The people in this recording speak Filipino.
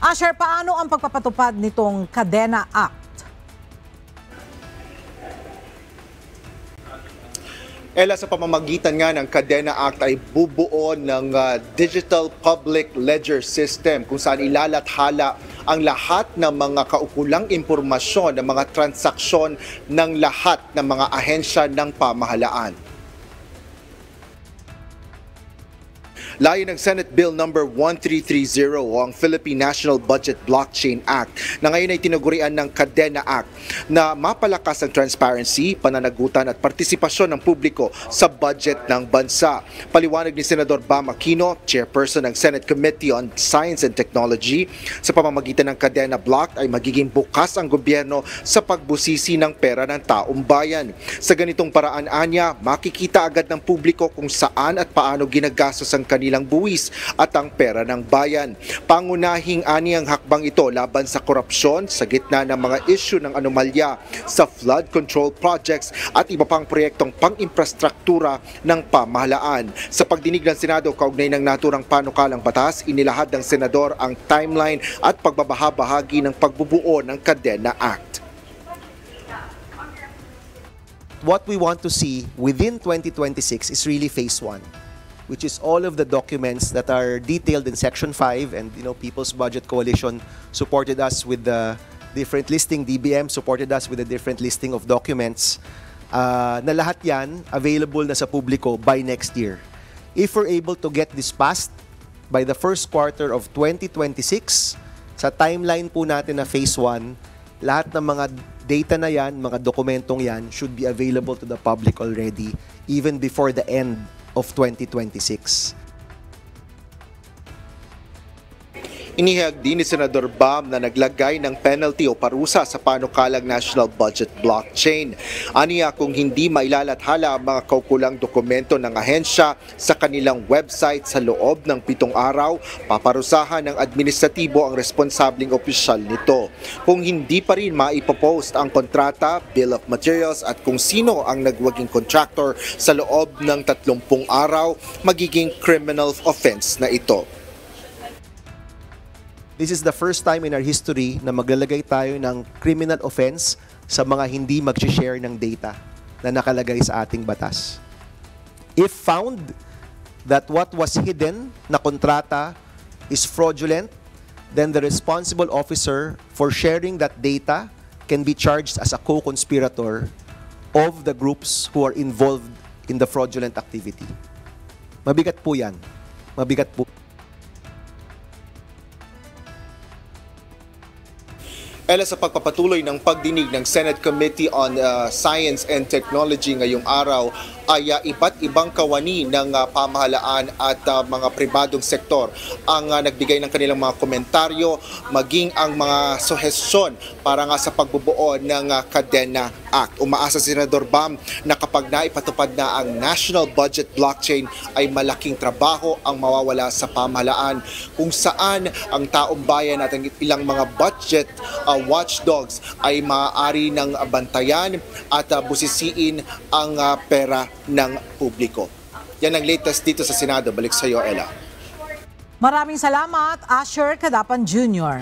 Asher, paano ang pagpapatupad nitong Kadena Act? Ella, sa pamamagitan nga ng Kadena Act ay bubuo ng Digital Public Ledger System kung saan ilalathala ang lahat ng mga kaukulang impormasyon ng mga transaksyon ng lahat ng mga ahensya ng pamahalaan. Layo ng Senate Bill number 1330 o ang Philippine National Budget Blockchain Act na ngayon ay tinagurian ng Kadena Act na mapalakas ang transparency, pananagutan at partisipasyon ng publiko sa budget ng bansa. Paliwanag ni Senador Bam Aquino, chairperson ng Senate Committee on Science and Technology, sa pamamagitan ng Kadena Block ay magiging bukas ang gobyerno sa pagbusisi ng pera ng taong bayan. Sa ganitong paraan, anya, makikita agad ng publiko kung saan at paano ginagastos ang kanilang buwis at ang pera ng bayan. Pangunahing ani ang hakbang ito laban sa korupsyon sa gitna ng mga issue ng anomalya sa flood control projects at iba pang proyektong pang-infrastruktura ng pamahalaan. Sa pagdinig ng Senado kaugnay ng naturang panukalang batas, inilahad ng Senador ang timeline at pagbabahabahagi ng pagbubuo ng Kadena Act. What we want to see within 2026 is really phase 1, which is all of the documents that are detailed in Section 5, and People's Budget Coalition supported us with the different listing, DBM supported us with the different listing of documents, na lahat yan available na sa publiko by next year. If we're able to get this passed by the first quarter of 2026, sa timeline po natin na phase 1, lahat ng mga data na yan, mga dokumentong yan, should be available to the public already, even before the end of 2026. Inihayag din ni Senador Bam na naglagay ng penalty o parusa sa panukalang National Budget Blockchain. Aniya, kung hindi mailalathala ang mga kaukulang dokumento ng ahensya sa kanilang website sa loob ng 7 araw, paparusahan ng administratibo ang responsabling opisyal nito. Kung hindi pa rin maipopost ang kontrata, bill of materials at kung sino ang nagwaging contractor sa loob ng 30 araw, magiging criminal offense na ito. This is the first time in our history na maglalagay tayo ng criminal offense sa mga hindi mag-share ng data na nakalagay sa ating batas. If found that what was hidden na kontrata is fraudulent, then the responsible officer for sharing that data can be charged as a co-conspirator of the groups who are involved in the fraudulent activity. Mabigat po yan. Mabigat po. Ella, sa pagpapatuloy ng pagdinig ng Senate Committee on Science and Technology ngayong araw ay iba't ibang kawani ng pamahalaan at mga pribadong sektor ang nagbigay ng kanilang mga komentaryo, maging ang mga suhestyon para nga sa pagbubuo ng Kadena Act. Umaasa si Senador Bam na kapag naipatupad na ang National Budget Blockchain ay malaking trabaho ang mawawala sa pamahalaan kung saan ang taong bayan at ang ilang mga budget watchdogs ay maaari ng bantayan at busisiin ang pera ng publiko. Yan ang latest dito sa Senado. Balik sa iyo, Ella. Maraming salamat, Asher Cadapan Jr.